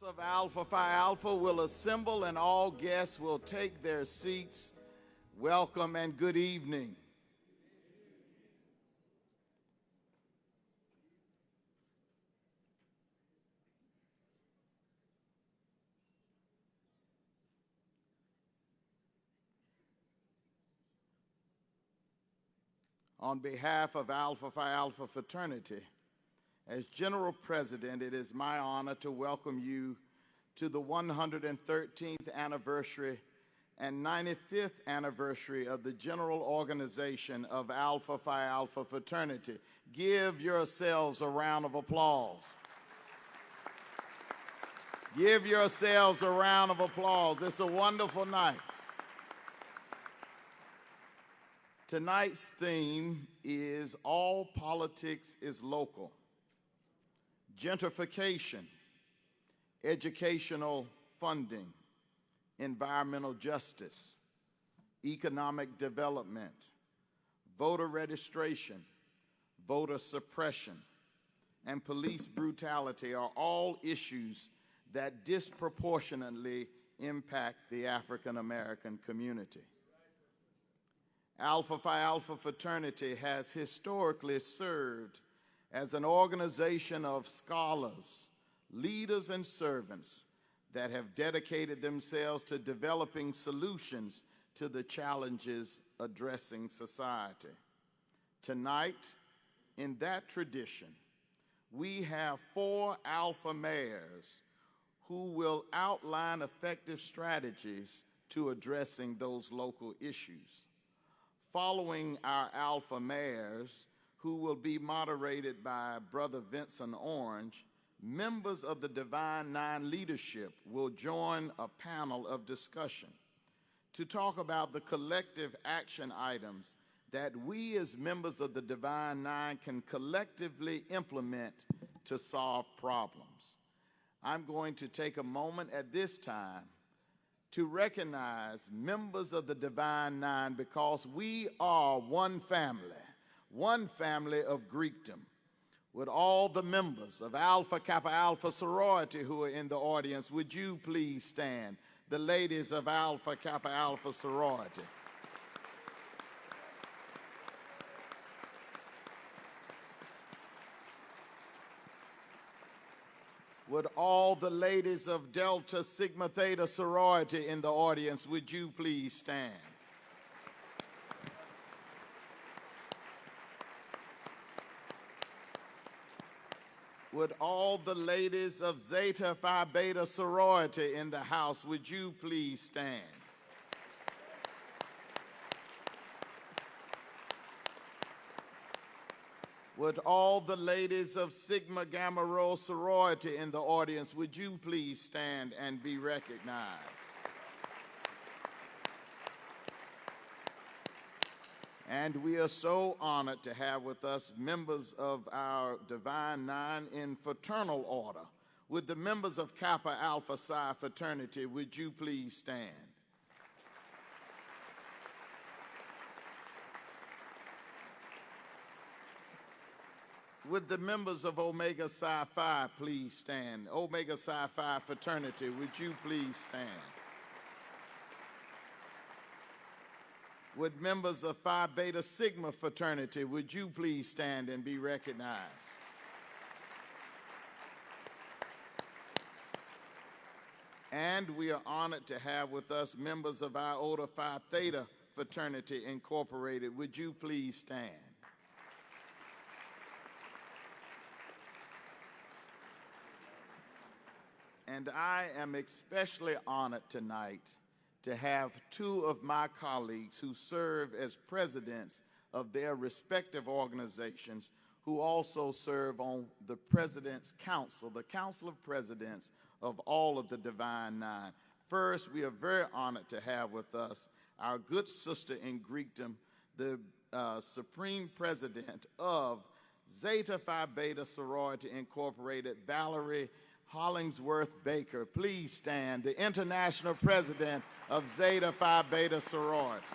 Of Alpha Phi Alpha will assemble and all guests will take their seats. Welcome and good evening. On behalf of Alpha Phi Alpha fraternity, as General President, it is my honor to welcome you to the 113th anniversary and 95th anniversary of the General Organization of Alpha Phi Alpha fraternity. Give yourselves a round of applause. Give yourselves a round of applause. It's a wonderful night. Tonight's theme is All Politics is Local. Gentrification, educational funding, environmental justice, economic development, voter registration, voter suppression, and police brutality are all issues that disproportionately impact the African American community. Alpha Phi Alpha fraternity has historically served as an organization of scholars, leaders, and servants that have dedicated themselves to developing solutions to the challenges addressing society. Tonight, in that tradition, we have 4 Alpha mayors who will outline effective strategies to addressing those local issues. Following our Alpha mayors, who will be moderated by Brother Vincent Orange, members of the Divine Nine leadership will join a panel of discussion to talk about the collective action items that we as members of the Divine Nine can collectively implement to solve problems. I'm going to take a moment at this time to recognize members of the Divine Nine because we are one family of Greekdom. Would all the members of Alpha Kappa Alpha sorority who are in the audience, would you please stand? The ladies of Alpha Kappa Alpha sorority. Would all the ladies of Delta Sigma Theta sorority in the audience, would you please stand? Would all the ladies of Zeta Phi Beta sorority in the house, would you please stand? Would all the ladies of Sigma Gamma Rho sorority in the audience, would you please stand and be recognized? And we are so honored to have with us members of our Divine Nine in fraternal order. Would the members of Kappa Alpha Psi fraternity, would you please stand? Would the members of Omega Psi Phi please stand? Omega Psi Phi fraternity, would you please stand? Would members of Phi Beta Sigma fraternity, would you please stand and be recognized? And we are honored to have with us members of Iota Phi Theta fraternity incorporated. Would you please stand? And I am especially honored tonight to have 2 of my colleagues who serve as presidents of their respective organizations, who also serve on the President's Council, the Council of Presidents of all of the Divine Nine. First, we are very honored to have with us our good sister in Greekdom, the Supreme President of Zeta Phi Beta Sorority Incorporated, Valerie Hollingsworth Baker. Please stand. The International President of Zeta Phi Beta Sorority.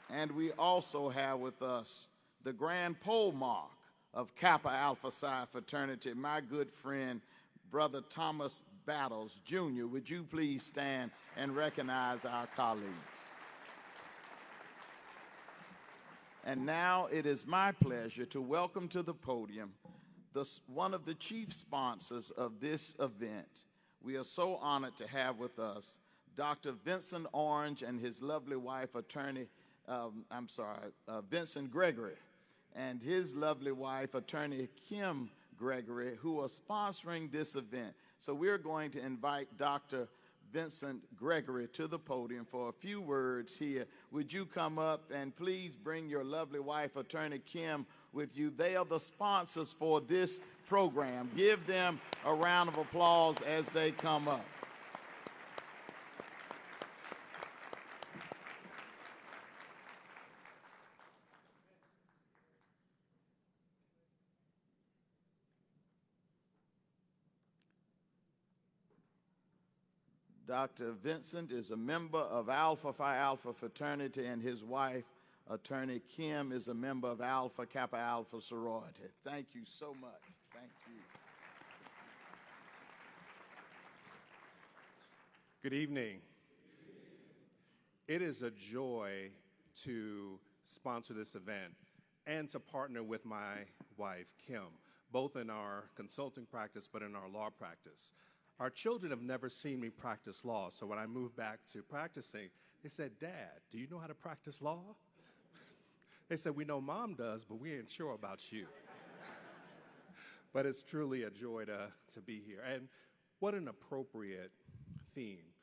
And we also have with us the Grand Polemarch of Kappa Alpha Psi fraternity, my good friend, Brother Thomas Battles, Jr. Would you please stand and recognize our colleagues? And now it is my pleasure to welcome to the podium one of the chief sponsors of this event. We are so honored to have with us Dr. Vincent Orange and his lovely wife, Vincent Gregory, and his lovely wife, attorney Kim Gregory, who are sponsoring this event. So we're going to invite Dr. Vincent Gregory to the podium for a few words here. Would you come up and please bring your lovely wife, attorney Kim, with you? They are the sponsors for this program. Give them a round of applause as they come up. Dr. Vincent is a member of Alpha Phi Alpha fraternity, and his wife, attorney Kim, is a member of Alpha Kappa Alpha sorority. Thank you so much. Thank you. Good evening. It is a joy to sponsor this event and to partner with my wife, Kim, both in our consulting practice but in our law practice. Our children have never seen me practice law, so when I moved back to practicing, they said, "Dad, do you know how to practice law?" They said, "We know Mom does, but we ain't sure about you." But it's truly a joy to be here. And what an appropriate theme.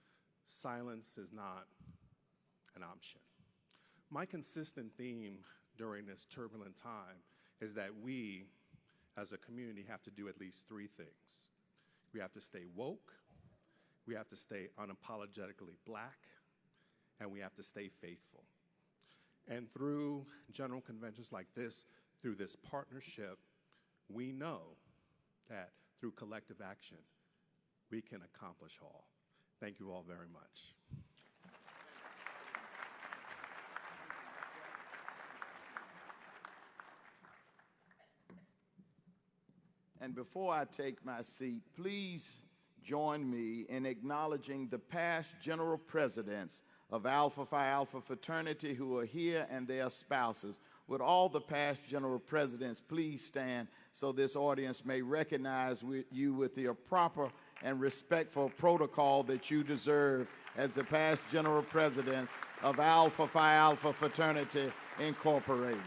Silence is not an option. My consistent theme during this turbulent time is that we, as a community, have to do at least three things. We have to stay woke, we have to stay unapologetically black, and we have to stay faithful. And through general conventions like this, through this partnership, we know that through collective action, we can accomplish all. Thank you all very much. And before I take my seat, please join me in acknowledging the past general presidents of Alpha Phi Alpha fraternity who are here and their spouses. Would all the past general presidents please stand so this audience may recognize you with the proper and respectful protocol that you deserve as the past general presidents of Alpha Phi Alpha fraternity incorporated.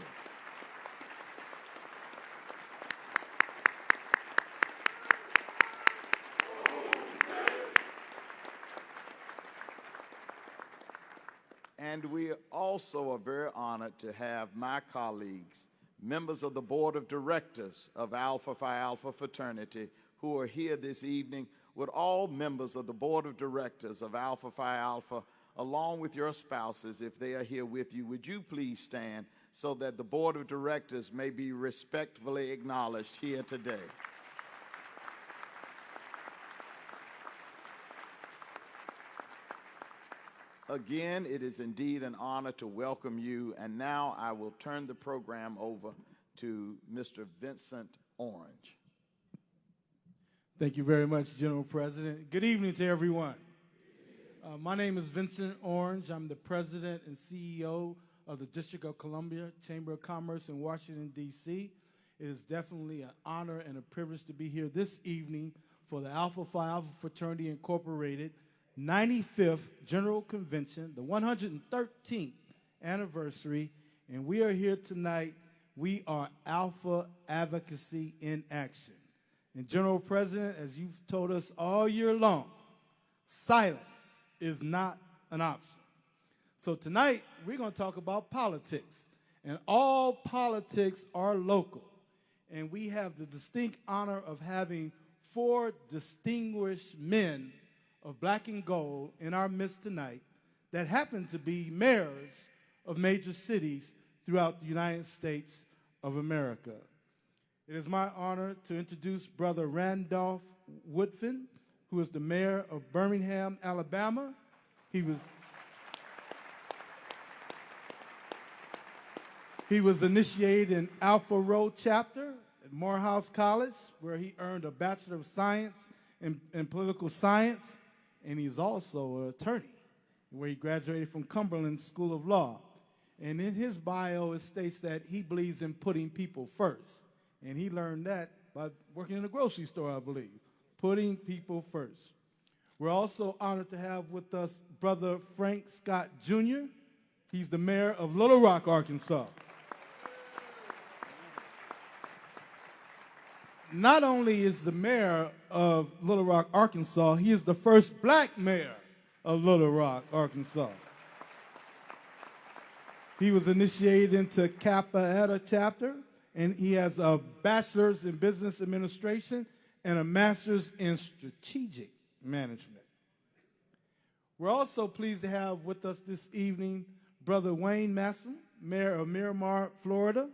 And we also are very honored to have my colleagues, members of the board of directors of Alpha Phi Alpha fraternity, who are here this evening. Would all members of the board of directors of Alpha Phi Alpha, along with your spouses, if they are here with you, would you please stand so that the board of directors may be respectfully acknowledged here today? Again, it is indeed an honor to welcome you, and now I will turn the program over to Mr. Vincent Orange. Thank you very much, General President. Good evening to everyone. My name is Vincent Orange. I'm the President and CEO of the District of Columbia Chamber of Commerce in Washington, D.C. It is definitely an honor and a privilege to be here this evening for the Alpha Phi Alpha Fraternity Incorporated 95th General Convention, the 113th anniversary, and we are here tonight. We are Alpha Advocacy in Action. And General President, as you've told us all year long, silence is not an option. So tonight, we're going to talk about politics. And all politics are local. And we have the distinct honor of having 4 distinguished men of black and gold in our midst tonight that happen to be mayors of major cities throughout the United States of America. It is my honor to introduce Brother Randolph Woodfin, who is the mayor of Birmingham, Alabama. He was initiated in Alpha Rho chapter at Morehouse College, where he earned a Bachelor of Science in Political Science, and he's also an attorney, where he graduated from Cumberland School of Law. And in his bio, it states that he believes in putting people first. And he learned that by working in a grocery store, I believe, putting people first. We're also honored to have with us Brother Frank Scott Jr. He's the mayor of Little Rock, Arkansas. Not only is the mayor of Little Rock, Arkansas, he is the first black mayor of Little Rock, Arkansas. He was initiated into Kappa Eta chapter, and he has a bachelor's in business administration and a master's in strategic management. We're also pleased to have with us this evening Brother Wayne Masson, mayor of Miramar, Florida.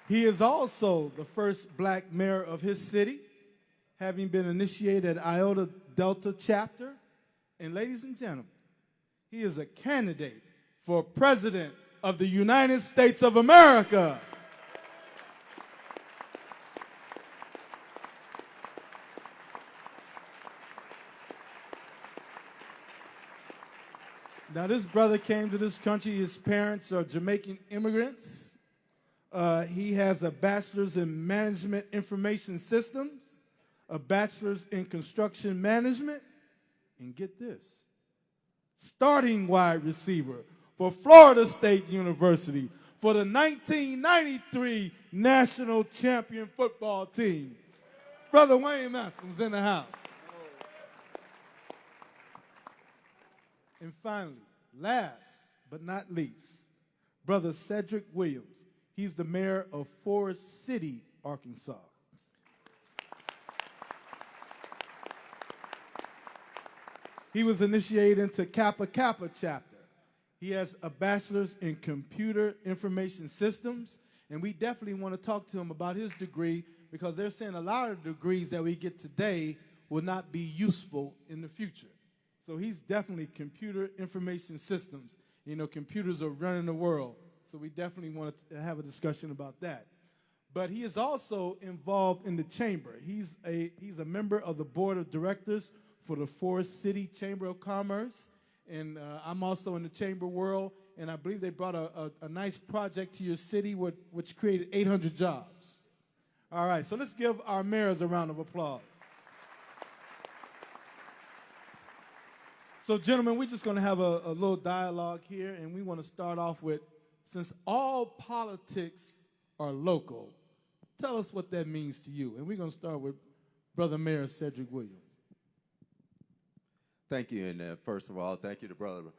He is also the first black mayor of his city, having been initiated at Iota Delta chapter. And ladies and gentlemen, he is a candidate for President of the United States of America. Now, this brother came to this country. His parents are Jamaican immigrants. He has a bachelor's in management information systems, a bachelor's in construction management, and get this, starting wide receiver for Florida State University for the 1993 national champion football team. Brother Wayne Masson's in the house. And finally, last but not least, Brother Cedric Williams. He's the mayor of Forest City, Arkansas. He was initiated into Kappa Kappa chapter. He has a bachelor's in computer information systems, and we definitely want to talk to him about his degree because they're saying a lot of the degrees that we get today will not be useful in the future. So he's definitely computer information systems. You know, computers are running the world, so we definitely want to have a discussion about that. But he is also involved in the chamber. He's a member of the board of directors for the Forest City Chamber of Commerce, and I'm also in the chamber world, and I believe they brought a nice project to your city which created 800 jobs. All right, so let's give our mayors a round of applause. So, gentlemen, we're just going to have a little dialogue here, and we want to start off with, since all politics are local, tell us what that means to you. And we're going to start with Brother Mayor Cedric Williams. Thank you, and first of all, thank you to Brother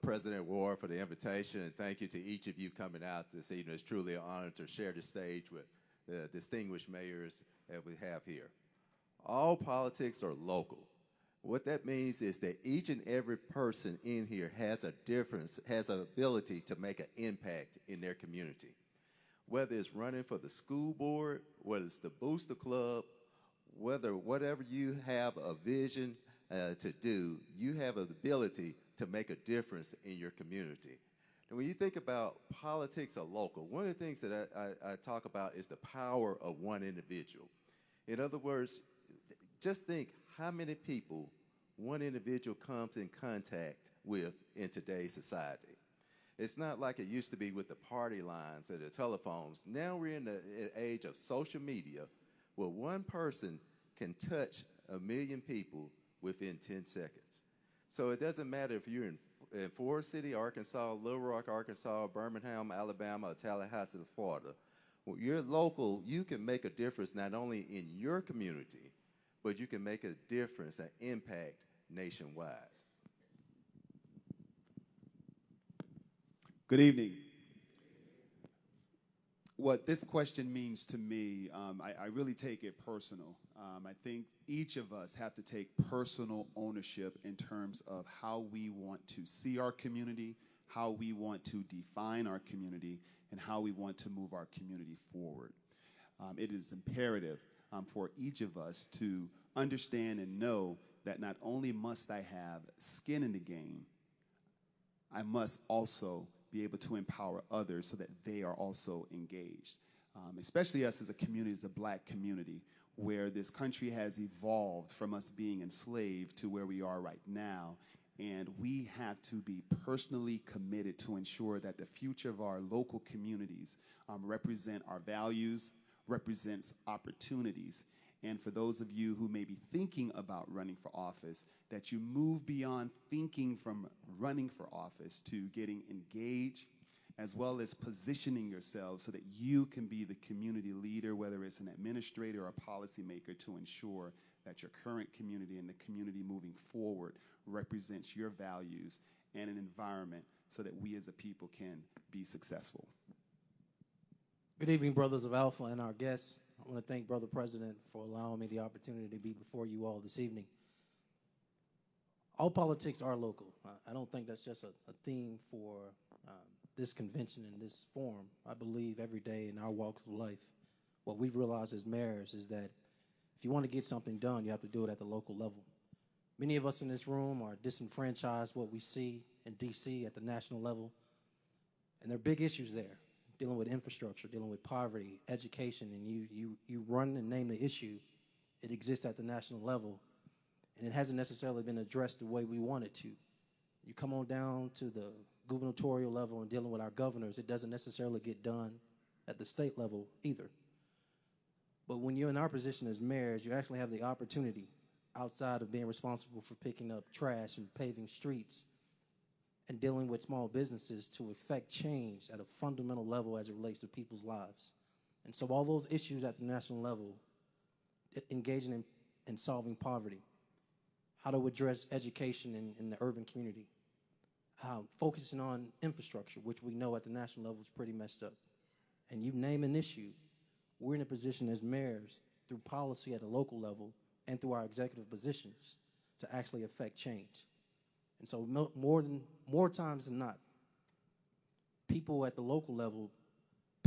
President Ward for the invitation, and thank you to each of you coming out this evening. It's truly an honor to share the stage with the distinguished mayors that we have here. All politics are local. What that means is that each and every person in here has a difference, has an ability to make an impact in their community. Whether it's running for the school board, whether it's the Booster Club, whatever you have a vision to do, you have an ability to make a difference in your community. And when you think about politics are local, one of the things that I talk about is the power of one individual. In other words, just think how many people one individual comes in contact with in today's society. It's not like it used to be with the party lines or the telephones. Now we're in the age of social media where one person can touch 1 million people within 10 seconds. So it doesn't matter if you're in Forest City, Arkansas, Little Rock, Arkansas, Birmingham, Alabama, or Tallahassee, Florida. When you're local, you can make a difference not only in your community, but you can make a difference and impact nationwide. Good evening. What this question means to me, I really take it personal. I think each of us have to take personal ownership in terms of how we want to see our community, how we want to define our community, and how we want to move our community forward. It is imperative for each of us to understand and know that not only must I have skin in the game, I must also be able to empower others so that they are also engaged. Especially us as a community, as a black community, where this country has evolved from us being enslaved to where we are right now. And we have to be personally committed to ensure that the future of our local communities represent our values, represents opportunities. And for those of you who may be thinking about running for office, that you move beyond thinking from running for office to getting engaged, as well as positioning yourself so that you can be the community leader, whether it's an administrator or a policymaker, to ensure that your current community and the community moving forward represents your values and an environment so that we as a people can be successful. Good evening, brothers of Alpha and our guests. I want to thank Brother President for allowing me the opportunity to be before you all this evening. All politics are local. I don't think that's just a theme for this convention in this forum. I believe every day in our walks of life, what we've realized as mayors is that if you want to get something done, you have to do it at the local level. Many of us in this room are disenfranchised what we see in D.C. at the national level, and there are big issues there, dealing with infrastructure, dealing with poverty, education, and you run and name the issue. It exists at the national level, and it hasn't necessarily been addressed the way we want it to. You come on down to the gubernatorial level and dealing with our governors, it doesn't necessarily get done at the state level either. But when you're in our position as mayors, you actually have the opportunity, outside of being responsible for picking up trash and paving streets and dealing with small businesses, to effect change at a fundamental level as it relates to people's lives. And so all those issues at the national level, engaging in solving poverty, how to address education in the urban community, focusing on infrastructure, which we know at the national level is pretty messed up. And you name an issue, we're in a position as mayors, through policy at a local level and through our executive positions, to actually affect change. And so more times than not, people at the local level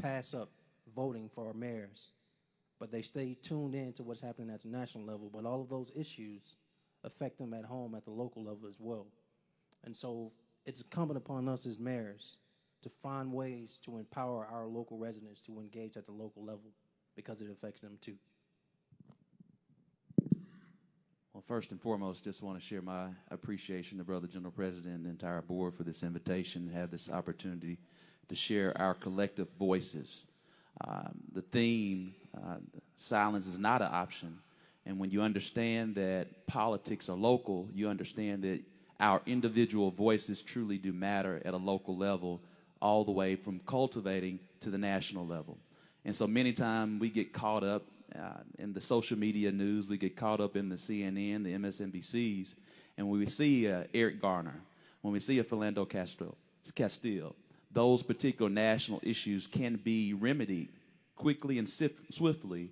pass up voting for our mayors, but they stay tuned in to what's happening at the national level. But all of those issues affect them at home at the local level as well. And so it's incumbent upon us as mayors to find ways to empower our local residents to engage at the local level, because it affects them too. Well, first and foremost, just want to share my appreciation to Brother General President and the entire board for this invitation to have this opportunity to share our collective voices. The theme, silence is not an option. And when you understand that politics are local, you understand that our individual voices truly do matter at a local level, all the way from cultivating to the national level. And so many times we get caught up in the social media news, we get caught up in the CNN, the MSNBCs, and when we see Eric Garner, when we see a Philando Castile, those particular national issues can be remedied quickly and swiftly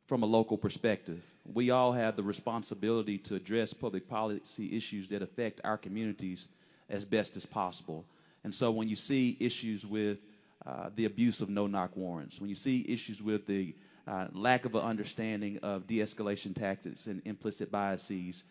from a local perspective. We all have the responsibility to address public policy issues that affect our communities as best as possible. And so when you see issues with the abuse of no-knock warrants, when you see issues with the lack of an understanding of de-escalation tactics and implicit biases,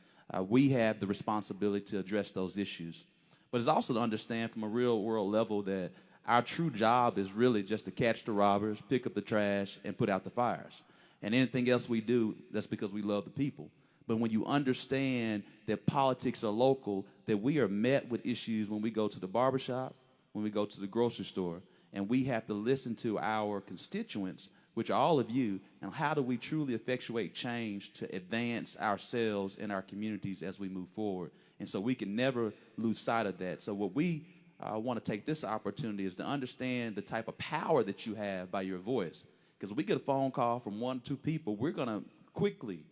we have the responsibility to address those issues. But it's also to understand from a real-world level that our true job is really just to catch the robbers, pick up the trash, and put out the fires. And anything else we do, that's because we love the people. But when you understand that politics are local, that we are met with issues when we go to the barbershop, when we go to the grocery store, and we have to listen to our constituents, which are all of you, and how do we truly effectuate change to advance ourselves and our communities as we move forward. And so we can never lose sight of that. So what we want to take this opportunity is to understand the type of power that you have by your voice. Because if we get a phone call from 1 or 2 people, we're going to quickly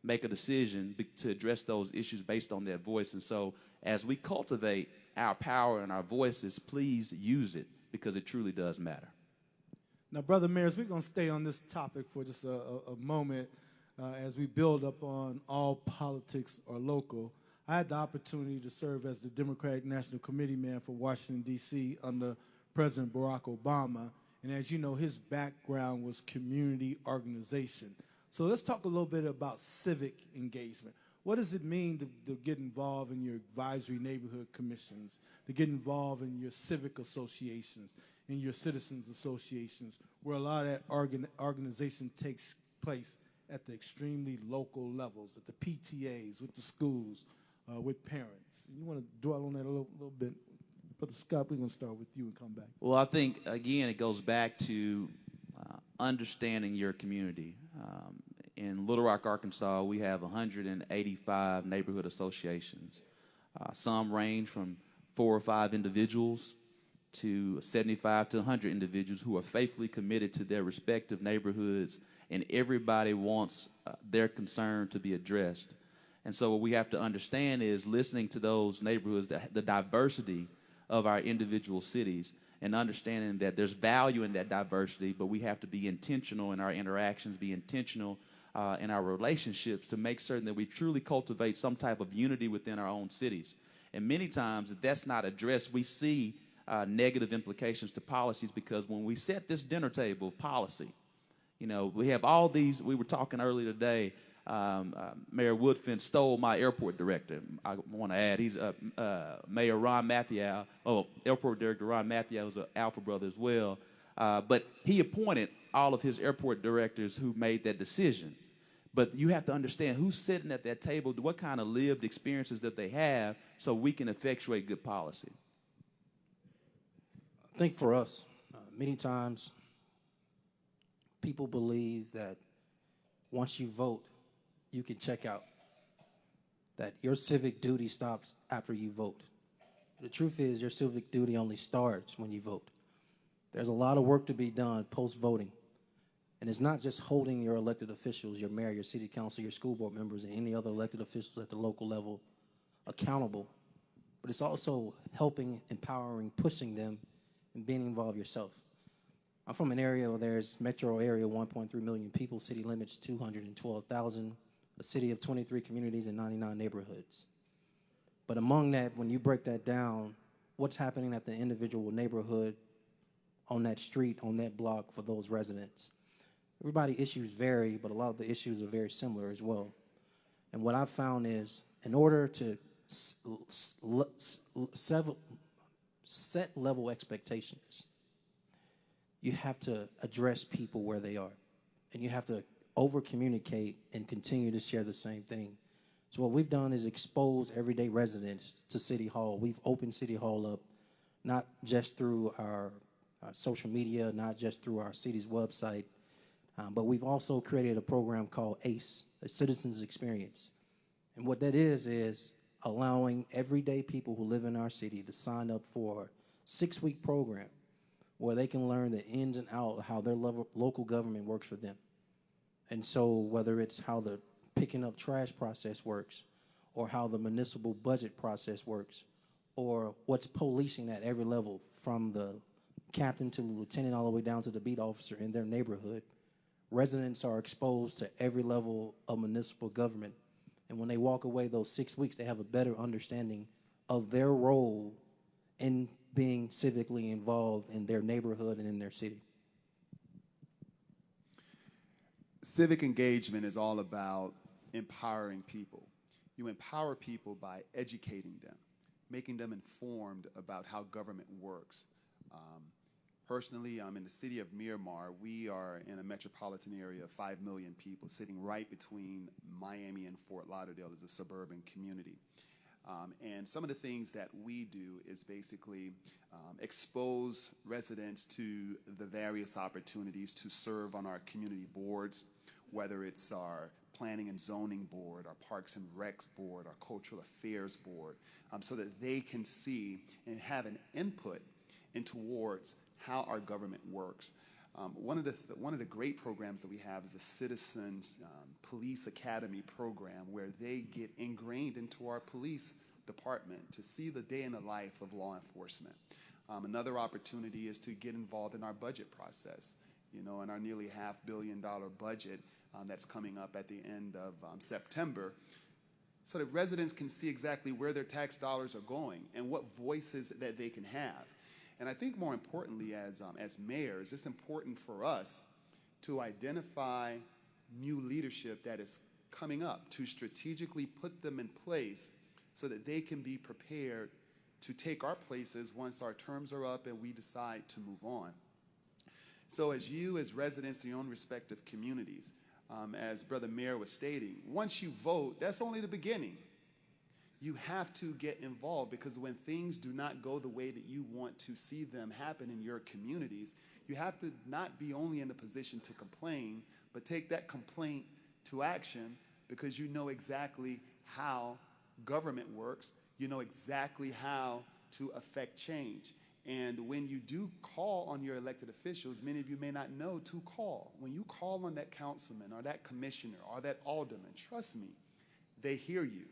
make a decision to address those issues based on that voice. And so as we cultivate our power and our voices, please use it, because it truly does matter. Now, Brother Mayors, we're going to stay on this topic for just a moment as we build up on all politics are local. I had the opportunity to serve as the Democratic National Committee man for Washington, D.C. under President Barack Obama. And as you know, his background was community organization. So let's talk a little bit about civic engagement. What does it mean to get involved in your advisory neighborhood commissions, to get involved in your civic associations, in your citizens associations, where a lot of that organization takes place at the extremely local levels, at the PTAs, with the schools, with parents? You want to dwell on that a little bit? Brother Scott, we're going to start with you and come back. Well, I think, again, it goes back to understanding your community. In Little Rock, Arkansas, we have 185 neighborhood associations. Some range from 4 or 5 individuals to 75 to 100 individuals who are faithfully committed to their respective neighborhoods, and everybody wants their concern to be addressed. And so what we have to understand is listening to those neighborhoods, the diversity of our individual cities, and understanding that there's value in that diversity, but we have to be intentional in our interactions, be intentional in our relationships to make certain that we truly cultivate some type of unity within our own cities. And many times, if that's not addressed, we see negative implications to policies, because when we set this dinner table of policy, you know, we have all these. We were talking earlier today. Mayor Woodfin stole my airport director. I want to add, he's Mayor Ron Mathieu. Oh, airport director Ron Mathieu is an Alpha brother as well. But he appointed all of his airport directors who made that decision. But you have to understand who's sitting at that table, what kind of lived experiences that they have, so we can effectuate good policy. I think for us, many times people believe that once you vote, you can check out, that your civic duty stops after you vote. The truth is, your civic duty only starts when you vote. There's a lot of work to be done post-voting. And it's not just holding your elected officials, your mayor, your city council, your school board members, and any other elected officials at the local level accountable, but it's also helping, empowering, pushing them, and being involved yourself. I'm from an area where there's metro area, 1.3 million people, city limits 212,000, a city of 23 communities and 99 neighborhoods. But among that, when you break that down, what's happening at the individual neighborhood, on that street, on that block for those residents? Everybody's issues vary, but a lot of the issues are very similar as well. And what I've found is, in order to set level expectations, you have to address people where they are. And you have to over-communicate and continue to share the same thing. So what we've done is expose everyday residents to City Hall. We've opened City Hall up, not just through our social media, not just through our city's website, but we've also created a program called ACE, a Citizens Experience. And what that is allowing everyday people who live in our city to sign up for a 6-week program where they can learn the ins and outs of how their local government works for them. And so whether it's how the picking up trash process works, or how the municipal budget process works, or what's policing at every level, from the captain to the lieutenant all the way down to the beat officer in their neighborhood, residents are exposed to every level of municipal government. And when they walk away those 6 weeks, they have a better understanding of their role in being civically involved in their neighborhood and in their city. Civic engagement is all about empowering people. You empower people by educating them, making them informed about how government works. Personally, I'm in the city of Miramar. We are in a metropolitan area of 5 million people, sitting right between Miami and Fort Lauderdale as a suburban community. And some of the things that we do is basically expose residents to the various opportunities to serve on our community boards, whether it's our Planning and Zoning Board, our Parks and Recs Board, our Cultural Affairs Board, so that they can see and have an input in towards how our government works. One of the great programs that we have is the Citizens Police Academy program, where they get ingrained into our police department to see the day in the life of law enforcement. Another opportunity is to get involved in our budget process. You know, in our nearly $500 million budget that's coming up at the end of September, so that residents can see exactly where their tax dollars are going and what voices that they can have. And I think more importantly, as mayors, it's important for us to identify new leadership that is coming up, to strategically put them in place so that they can be prepared to take our places once our terms are up and we decide to move on. So as you, as residents in your own respective communities, as Brother Mayor was stating, once you vote, that's only the beginning. You have to get involved, because when things do not go the way that you want to see them happen in your communities, you have to not be only in a position to complain, but take that complaint to action, because you know exactly how government works. You know exactly how to affect change. And when you do call on your elected officials, many of you may not know to call. When you call on that councilman or that commissioner or that alderman, trust me, they hear you.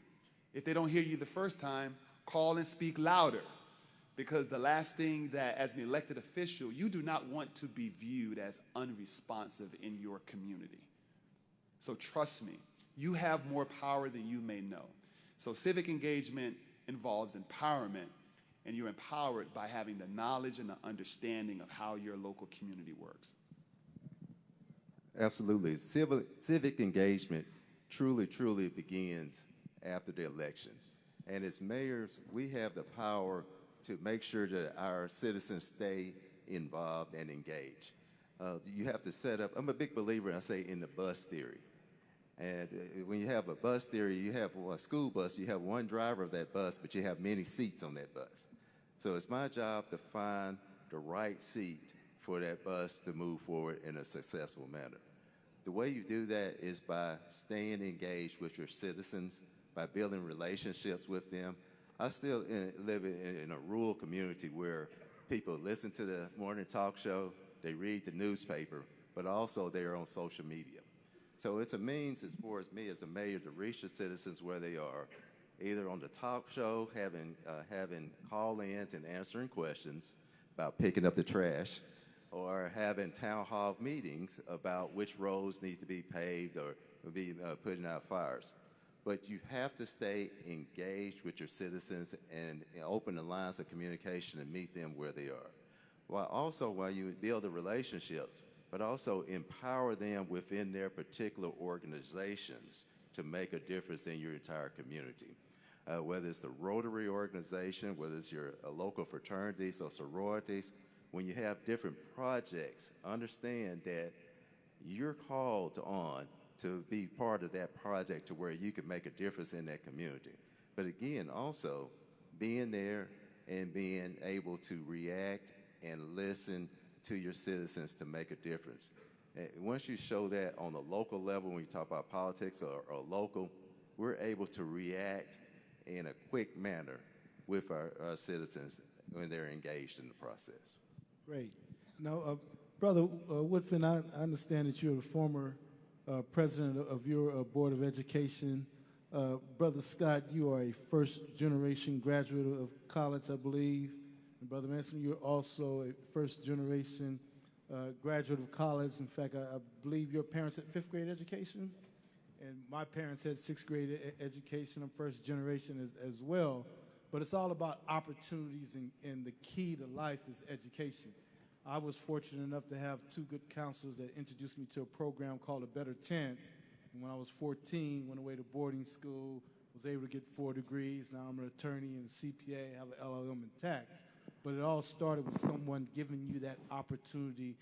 If they don't hear you the first time, call and speak louder, because the last thing that, as an elected official, you do not want to be viewed as unresponsive in your community. So trust me, you have more power than you may know. So civic engagement involves empowerment, and you're empowered by having the knowledge and the understanding of how your local community works. Absolutely. Civic engagement truly begins after the election. And as mayors, we have the power to make sure that our citizens stay involved and engaged. You have to set up, I'm a big believer, I say, in the bus theory. And when you have a bus theory, you have a school bus, you have one driver of that bus, but you have many seats on that bus. So it's my job to find the right seat for that bus to move forward in a successful manner. The way you do that is by staying engaged with your citizens, by building relationships with them. I still live in a rural community where people listen to the morning talk show, they read the newspaper, but also they're on social media. So it's a means, as far as me as a mayor, to reach the citizens where they are, either on the talk show, having call-ins and answering questions about picking up the trash, or having town hall meetings about which roads need to be paved or be putting out fires. But you have to stay engaged with your citizens and open the lines of communication and meet them where they are. While you build the relationships, but also empower them within their particular organizations to make a difference in your entire community. Whether it's the Rotary organization, whether it's your local fraternities or sororities, when you have different projects, understand that you're called on to be part of that project to where you can make a difference in that community. But again, also being there and being able to react and listen to your citizens to make a difference. And once you show that on the local level, when you talk about politics or local, we're able to react in a quick manner with our citizens when they're engaged in the process. Great. Now, Brother Woodfin, I understand that you're the former president of your Board of Education. Brother Scott, you are a first-generation graduate of college, I believe. And Brother Manson, you're also a first-generation graduate of college. In fact, I believe your parents had fifth-grade education, and my parents had sixth-grade education. I'm first generation as well. But it's all about opportunities, and the key to life is education. I was fortunate enough to have two good counselors that introduced me to a program called A Better Chance. And when I was 14, went away to boarding school, was able to get 4 degrees. Now I'm an attorney and a CPA, have an LLM in tax. But it all started with someone giving you that opportunity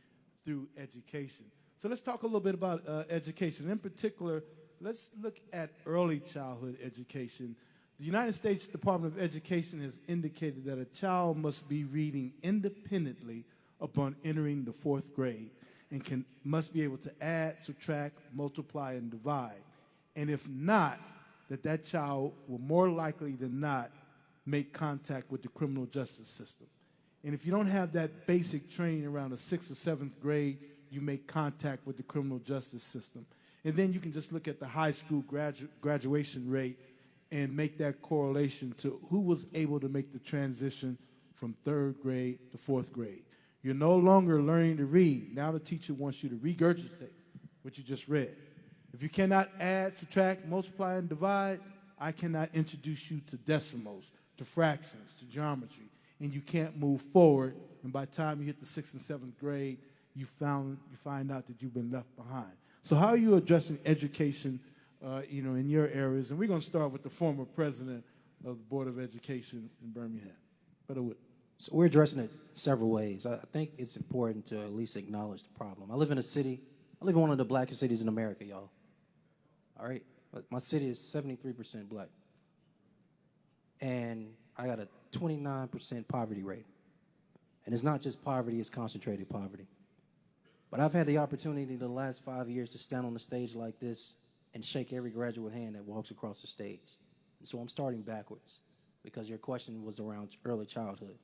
through education. So let's talk a little bit about education. In particular, let's look at early childhood education. The United States Department of Education has indicated that a child must be reading independently upon entering the 4th grade and must be able to add, subtract, multiply, and divide. And if not, that child will more likely than not make contact with the criminal justice system. And if you don't have that basic training around the 6th or 7th grade, you make contact with the criminal justice system. And then you can just look at the high school graduation rate and make that correlation to who was able to make the transition from 3rd grade to 4th grade. You're no longer learning to read. Now the teacher wants you to regurgitate what you just read. If you cannot add, subtract, multiply, and divide, I cannot introduce you to decimals, to fractions, to geometry, and you can't move forward. And by the time you hit the 6th and 7th grade, you find out that you've been left behind. So how are you addressing education in your areas. And we're going to start with the former president of the Board of Education in Birmingham. Brother Wood. So we're addressing it several ways. I think it's important to at least acknowledge the problem. I live in one of the blackest cities in America, y'all. All right? But my city is 73% black. And I got a 29% poverty rate. And it's not just poverty, it's concentrated poverty. But I've had the opportunity the last 5 years to stand on the stage like this and shake every graduate hand that walks across the stage. And so I'm starting backwards because your question was around early childhood.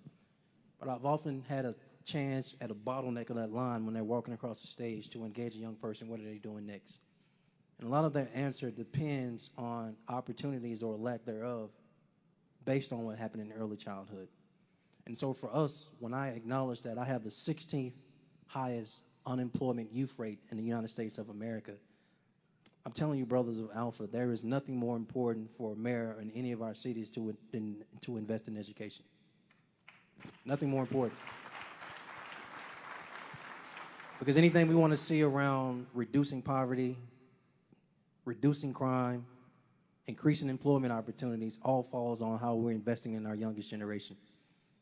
But I've often had a chance at a bottleneck of that line when they're walking across the stage to engage a young person, what are they doing next? And a lot of their answer depends on opportunities or lack thereof based on what happened in early childhood. And so for us, when I acknowledge that I have the 16th highest unemployment youth rate in the United States of America, I'm telling you, brothers of Alpha, there is nothing more important for a mayor in any of our cities than to invest in education. Nothing more important. Because anything we want to see around reducing poverty, reducing crime, increasing employment opportunities, all falls on how we're investing in our youngest generation.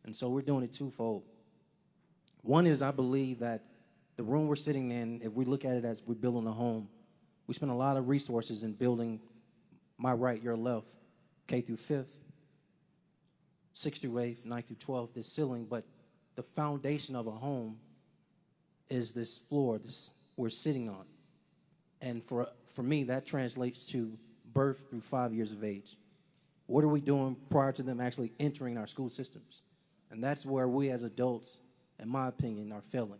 And so we're doing it twofold. One is I believe that the room we're sitting in, if we look at it as we're building a home, we spend a lot of resources in building my right, your left, K through 5th, 6th through 8th, 9th through 12th, this ceiling, but the foundation of a home is this floor this we're sitting on. And for me, that translates to birth through 5 years of age. What are we doing prior to them actually entering our school systems? And that's where we as adults, in my opinion, are failing.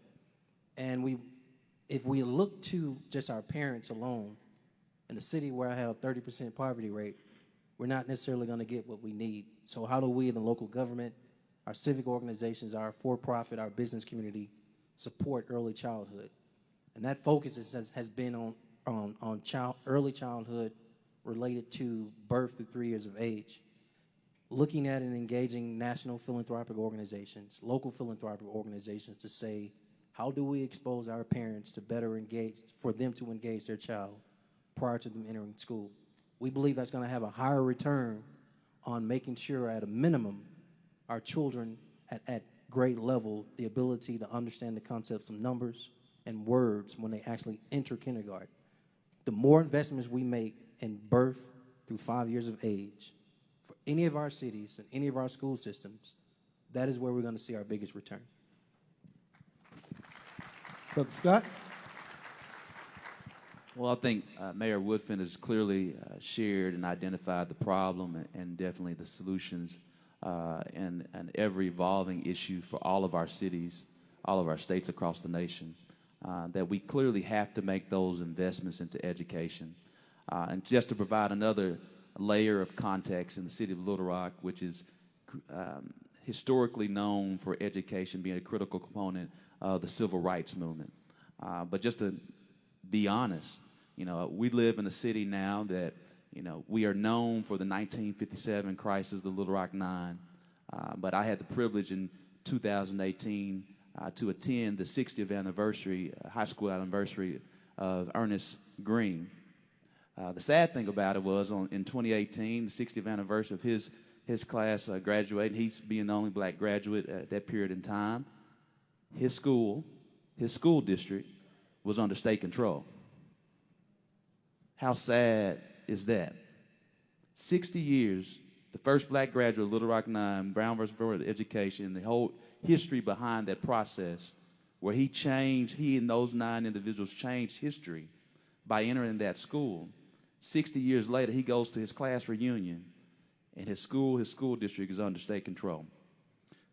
And if we look to just our parents alone, in a city where I have 30% poverty rate, we're not necessarily going to get what we need. So how do we in the local government, our civic organizations, our for-profit, our business community support early childhood? And that focus has been on early childhood related to birth through 3 years of age, looking at and engaging national philanthropic organizations, local philanthropic organizations to say, how do we expose our parents to better engage, for them to engage their child prior to them entering school? We believe that's going to have a higher return on making sure, at a minimum, our children at grade level, the ability to understand the concepts of numbers and words when they actually enter kindergarten. The more investments we make in birth through 5 years of age for any of our cities and any of our school systems, that is where we're going to see our biggest return. Brother Scott? Well, I think Mayor Woodfin has clearly shared and identified the problem and definitely the solutions and every evolving issue for all of our cities, all of our states across the nation, that we clearly have to make those investments into education. And just to provide another layer of context, in the city of Little Rock, which is historically known for education being a critical component of the civil rights movement. But just to be honest, we live in a city now that, we are known for the 1957 crisis, the Little Rock Nine. But I had the privilege in 2018 to attend the 60th anniversary, high school anniversary of Ernest Green. The sad thing about it was in 2018, the 60th anniversary of his class graduating, he's being the only black graduate at that period in time. His school district was under state control. How sad is that? 60 years, the first black graduate of Little Rock 9, Brown versus Board of Education, the whole history behind that process, where he and those 9 individuals changed history by entering that school. 60 years later, he goes to his class reunion, and his school district is under state control.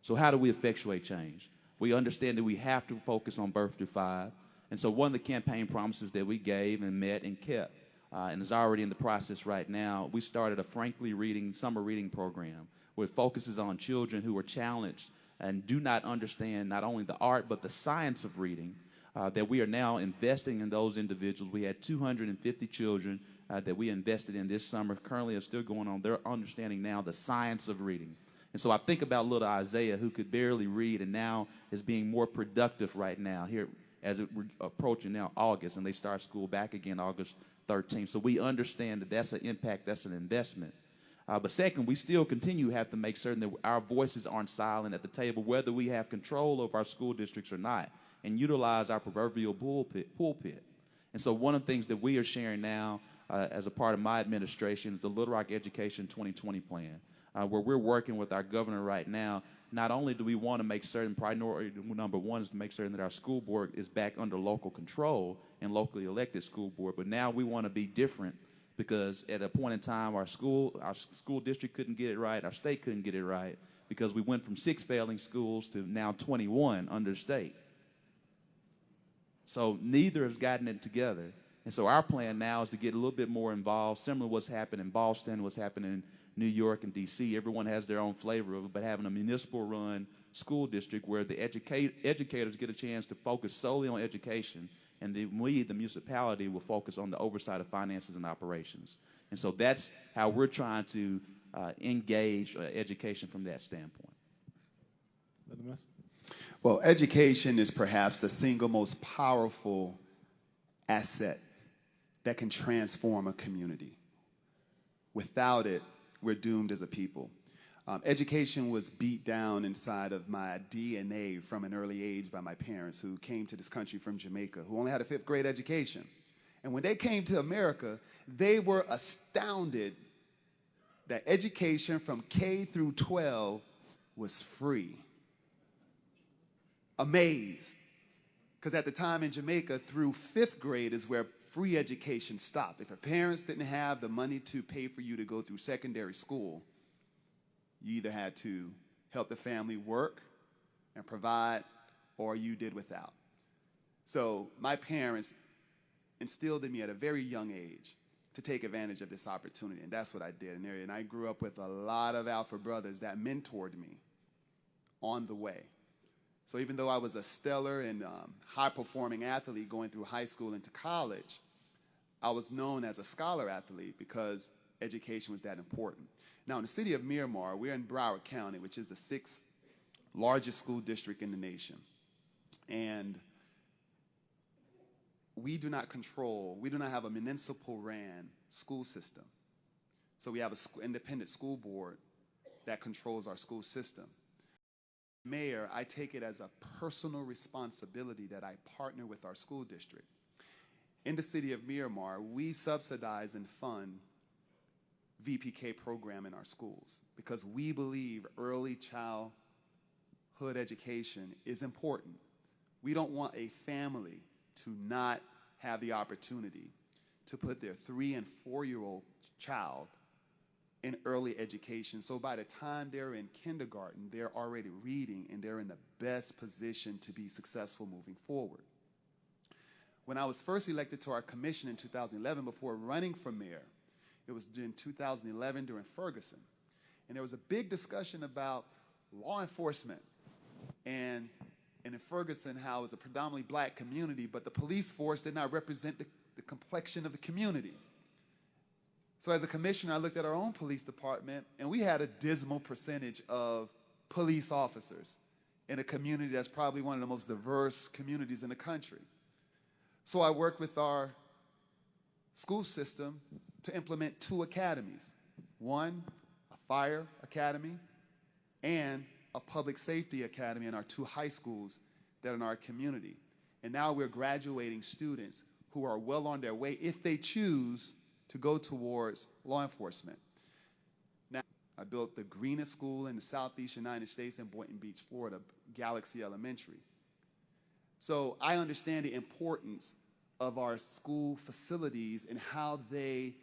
So how do we effectuate change? We understand that we have to focus on birth through 5. And so one of the campaign promises that we gave and met and kept, and is already in the process right now, we started a Frankly Reading summer reading program where it focuses on children who are challenged and do not understand not only the art but the science of reading, that we are now investing in those individuals. We had 250 children that we invested in this summer, currently are still going on. They're understanding now the science of reading. And so I think about little Isaiah, who could barely read and now is being more productive right now here as we're approaching now August, and they start school back again August 13th. So we understand that that's an impact, that's an investment. But second, we still continue to have to make certain that our voices aren't silent at the table, whether we have control of our school districts or not, and utilize our proverbial pulpit. And so one of the things that we are sharing now as a part of my administration is the Little Rock Education 2020 plan, where we're working with our governor right now. Not only do we want to make certain, priority number one is to make certain that our school board is back under local control and locally elected school board, but now we want to be different because at a point in time our school district couldn't get it right, our state couldn't get it right, because we went from 6 failing schools to now 21 under state. So neither has gotten it together. And so our plan now is to get a little bit more involved, similar to what's happened in Boston, what's happening in New York and D.C. Everyone has their own flavor of it, but having a municipal-run school district where the educators get a chance to focus solely on education, and we, the municipality, will focus on the oversight of finances and operations. And so that's how we're trying to engage education from that standpoint. Well, education is perhaps the single most powerful asset that can transform a community. Without it, we're doomed as a people. Education was beat down inside of my DNA from an early age by my parents, who came to this country from Jamaica, who only had a 5th grade education. And when they came to America, they were astounded that education from K through 12 was free. Amazed. Because at the time in Jamaica, through 5th grade is where free education stopped. If your parents didn't have the money to pay for you to go through secondary school, you either had to help the family work and provide, or you did without. So my parents instilled in me at a very young age to take advantage of this opportunity, and that's what I did. And I grew up with a lot of alpha brothers that mentored me on the way. So even though I was a stellar and high-performing athlete going through high school into college, I was known as a scholar athlete because education was that important. Now, in the city of Miramar, we're in Broward County, which is the 6th largest school district in the nation. And we do not have a municipal-ran school system. So we have an independent school board that controls our school system. Mayor, I take it as a personal responsibility that I partner with our school district. In the city of Miramar, we subsidize and fund VPK program in our schools because we believe early childhood education is important. We don't want a family to not have the opportunity to put their 3- and 4-year-old child in early education. So by the time they're in kindergarten, they're already reading and they're in the best position to be successful moving forward. When I was first elected to our commission in 2011, before running for mayor, it was in 2011 during Ferguson. And there was a big discussion about law enforcement and in Ferguson, how it was a predominantly black community, but the police force did not represent the complexion of the community. So as a commissioner, I looked at our own police department, and we had a dismal percentage of police officers in a community that's probably one of the most diverse communities in the country. So I worked with our school system to implement 2 academies. One, a fire academy, and a public safety academy in our 2 high schools that are in our community. And now we're graduating students who are well on their way, if they choose, to go towards law enforcement. Now, I built the greenest school in the Southeast United States in Boynton Beach, Florida, Galaxy Elementary. So I understand the importance of our school facilities and how they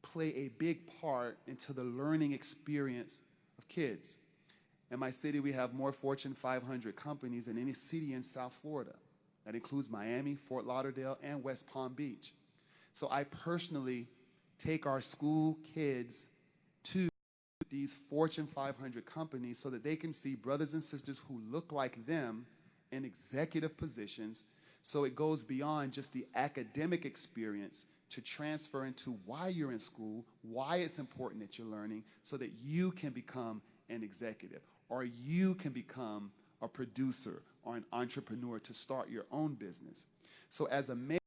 play a big part into the learning experience of kids. In my city, we have more Fortune 500 companies than any city in South Florida. That includes Miami, Fort Lauderdale, and West Palm Beach. So I personally take our school kids to these Fortune 500 companies so that they can see brothers and sisters who look like them in executive positions. So it goes beyond just the academic experience to transfer into why you're in school, why it's important that you're learning, so that you can become an executive or you can become a producer, or an entrepreneur to start your own business. So as a mayor,